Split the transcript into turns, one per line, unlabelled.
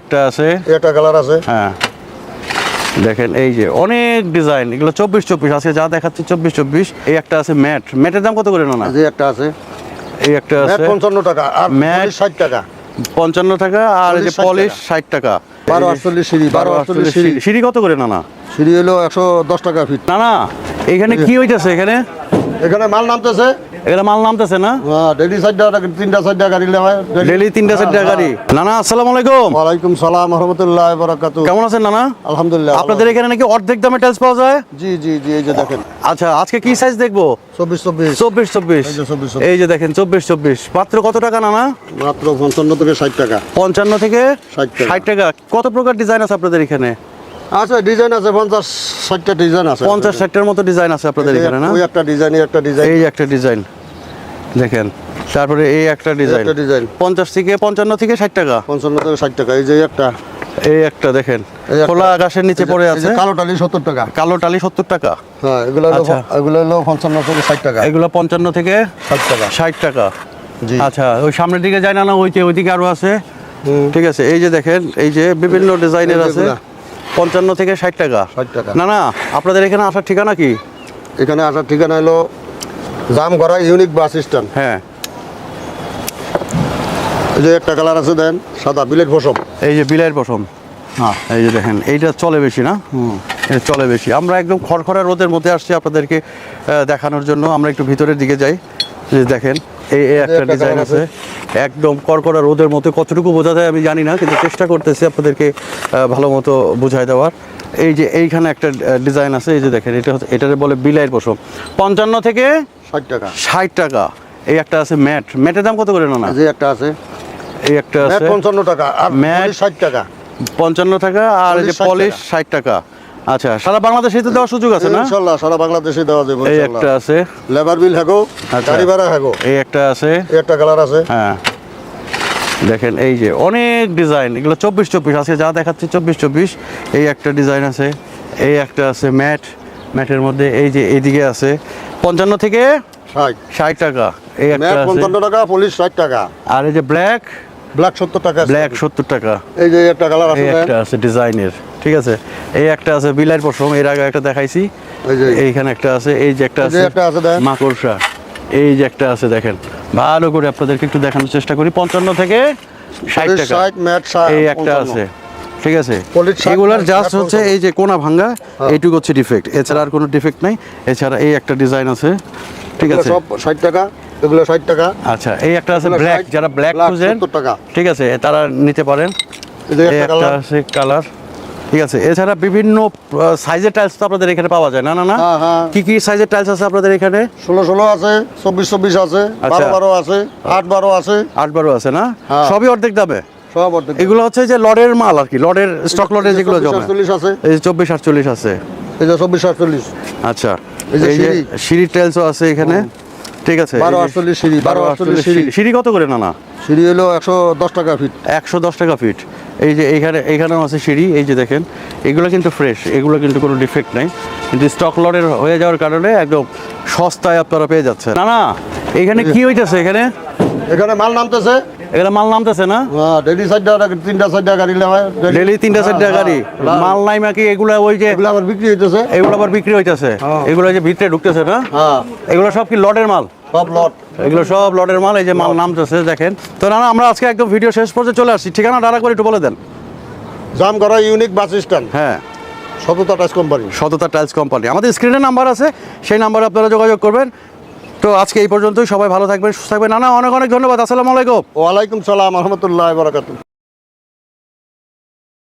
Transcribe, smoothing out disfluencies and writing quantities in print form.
একটা আছে,
একটা কালার আছে।
হ্যাঁ দেখেন এই যে অনেক ডিজাইন, এগুলো 24-24 আছে, যা দেখাচ্ছি 24-24। এই একটা আছে ম্যাট, ম্যাটের দাম কত করে না?
যে একটা আছে
এই একটা আছে
55 টাকা আর
ম্যাট
60 টাকা।
55 টাকা আর এই যে পলিশ 60 টাকা।
1248 সিঁড়ি, 1248 সিঁড়ি।
সিঁড়ি কত করে না?
সিঁড়ি হলো 110 টাকা ফিট।
না এখানে কি হইতাছে?
এখানে মাল নামতেছে,
এখানে মাল নামতেছে না?
হ্যাঁ, ডেইলি 60 টাকা, 3টা 60 গাড়ি নেওয়া হয়
ডেইলি 3টা 4টা গাড়ি। নানা আসসালামু আলাইকুম।
ওয়ালাইকুম সালাম ওয়া রাহমাতুল্লাহি ওয়া বারাকাতুহু।
কেমন আছেন নানা?
আলহামদুলিল্লাহ।
আপনাদের এখানে নাকি অর্ধেক দামে টাইলস পাওয়া যায়?
জি জি জি, এই যে দেখেন।
আচ্ছা, আজকে কি সাইজ দেখবো?
24-24।
এই যে দেখেন 24-24। মাত্র কত টাকা নানা?
মাত্র 55 থেকে 60 টাকা।
55 থেকে
60
টাকা। কত প্রকার ডিজাইন আছে আপনাদের এখানে?
আচ্ছা, ডিজাইন আছে 50-60টা ডিজাইন আছে।
50-60টার মতো ডিজাইন আছে আপনাদের এখানে না?
ওই একটা ডিজাইন, একটা ডিজাইন,
এই একটা ডিজাইন দেখেন। তারপরে এই একটা ডিজাইন 50 থেকে 55 থেকে 60 টাকা।
55 থেকে 60 টাকা। এই যে একটা,
এই একটা দেখেন খোলা আকাশের নিচে পড়ে আছে,
কালো টালি 70 টাকা।
কালো টালি 70 টাকা।
হ্যাঁ, এগুলো হলো 55 থেকে 60 টাকা।
এগুলো 55 থেকে
60 টাকা।
60 টাকা।
জি।
আচ্ছা, ওই সামনের দিকে যায় না? ওইদিকে আরো আছে। ঠিক আছে, এই যে দেখেন, এই যে বিভিন্ন ডিজাইনের আছে 55 থেকে 60 টাকা।
60 টাকা।
না আপনাদের এখানে আসার ঠিকানা কি?
এখানে আসার ঠিকানা হলো জামগড়া ইউনিক বাস স্ট্যান্ড।
হ্যাঁ,
এই যে একটা কালার আছে, দেন সাদা বিলেট পশম।
এই যে বিলাইয়ের পশম।
হ্যাঁ,
এই যে দেখেন, এইটা চলে বেশি না? এটা চলে বেশি। আমরা একদম খড়খড়া রোদের মধ্যে আসছি আপনাদেরকে দেখানোর জন্য। আমরা একটু ভিতরের দিকে যাই। যে দেখেন এই একটা ডিজাইন আছে, একদম কড়কড়া রোদের মধ্যে। কতটুকু বোঝা যায় আমি জানি না, কিন্তু চেষ্টা করতেছি আপনাদেরকে ভালো মতো বুঝাই দেওয়ার। এই যে এইখানে একটা ডিজাইন আছে, এই যে দেখেন, এটারে বলে বিলাইয়ের পশম। 55 থেকে
60 টাকা।
60 টাকা। এই একটা আছে ম্যাট, ম্যাটের দাম কত করে না?
যে একটা আছে,
এই একটা আছে
55 টাকা আর
ম্যাট
60 টাকা।
55 টাকা আর এই যে পলিশ 60 টাকা। আচ্ছা, সারা বাংলাদেশে তো দেওয়ার সুযোগ আছে না?
ইনশাআল্লাহ সারা বাংলাদেশে দেওয়া যাবে।
এই একটা আছে,
লেবার বিল হাগো, গাড়ি ভাড়া হাগো।
এই একটা আছে,
এই একটা কালার আছে।
হ্যাঁ দেখেন এই যে অনেক ডিজাইন, এগুলো 24-24 আছে, যা দেখাচ্ছি 24-24। এই একটা ডিজাইন আছে, এই একটা আছে ম্যাট, ম্যাটের মধ্যে এই যে এইদিকে আছে 55 থেকে 60 টাকা। এই একটা
ম্যাট
আছে
55 টাকা, পলিশ 60 টাকা।
আর এই যে ব্ল্যাক
70 টাকা।
70 টাকা।
এই যে একটা কালার আছে,
এই একটা আছে ডিজাইনের। ঠিক আছে, এই একটা আছে বিলাইয়ের পশম, এর আগে একটা দেখাইছি।
এই যে
এইখানে একটা আছে, এই যে একটা আছে
দেখেন
মাকড়সা, এই যে একটা আছে দেখেন। ভালো করে আপনাদেরকে একটু দেখানোর চেষ্টা করি। 55 থেকে 60 টাকা।
60 ম্যাট 60।
এই একটা আছে, ঠিক আছে।
পলিশ 60,
এগুলার জাস্ট
ম্যাট
হচ্ছে
55
এই যে কোনা ভাঙ্গা, এইটুকু হচ্ছে ডিফেক্ট, এছাড়া আর কোনো ডিফেক্ট নাই। এছাড়া এই একটা ডিজাইন আছে, ঠিক আছে,
সব 60 টাকা। এগুলো 60 টাকা।
আচ্ছা, এই একটা আছে ব্ল্যাক, যারা ব্ল্যাক খুঁজেন
70 টাকা।
ঠিক আছে, তারা নিতে পারেন।
এই যে
এই একটা আছে কালার, ঠিক আছে। এছাড়া বিভিন্ন সাইজের টাইলস তো আপনাদের এখানে পাওয়া যায় না?
হ্যাঁ, হ্যাঁ।
কি সাইজের টাইলস আছে আপনাদের এখানে?
16 আছে, 24 আছে, 12 আছে, 8-12 আছে,
8-12 আছে না?
হ্যাঁ।
সবই অর্ধেক দামে।
সব অর্ধেক।
এগুলো হচ্ছে যে লডের মাল আর কি, লডের স্টক লডে যেগুলো জমা।
24-48 আছে।
এই যে 24-48 আছে।
এই যে 24-48।
আচ্ছা,
এই যে
এই যে সিঁড়ির টাইলসও আছে এখানে, ঠিক আছে।
12-48 সিঁড়ি, 12-48 সিঁড়ি।
সিঁড়ি কত করে না?
সিঁড়ি হলো 110 টাকা ফিট।
110 টাকা ফিট। এই যে এইখানেও আছে সিঁড়ি, এই যে দেখেন, এগুলো কিন্তু ফ্রেশ, এগুলো কিন্তু কোনো ডিফেক্ট নাই, কিন্তু স্টক লডের হয়ে যাওয়ার কারণে একদম সস্তায় আপনারা পেয়ে যাচ্ছেন। না এখানে কি হইতেছে?
এখানে মাল নামতেছে,
এখানে মাল নামতেছে না?
হ্যাঁ, ডেইলি 3টা 60 গাড়ি নেওয়া হয়
ডেইলি 3টা 4টা গাড়ি। মাল নাই নাকি এগুলা? ওই যে
এগুলো আবার বিক্রি হইতেছে।
এগুলো আবার বিক্রি হইতেছে, এগুলো যে ভিতরে ঢুকতেছে না?
হ্যাঁ,
এগুলো সব কি লডের মাল?
সব লট।
এগুলো সব লডের মাল, এই যে মাল নামতেছে দেখেন। তো না আমরা আজকে একদম ভিডিও শেষ পর্যন্ত চলে আসছি। ঠিকানা ডারা করে একটু বলে দেন।
Jamgora unique bus stand.
হ্যাঁ,
Satata tiles company.
Satata tiles company. আমাদের স্ক্রিনে নাম্বার আছে, সেই নাম্বারে আপনারা যোগাযোগ করবেন। তো আজকে এই পর্যন্তই। সবাই ভালো থাকবেন, সুস্থ থাকবেন। অনেক অনেক ধন্যবাদ। আসসালামু আলাইকুম।
ওয়ালাইকুম সালাম ওয়া রাহমাতুল্লাহি ওয়া বারাকাতুহু।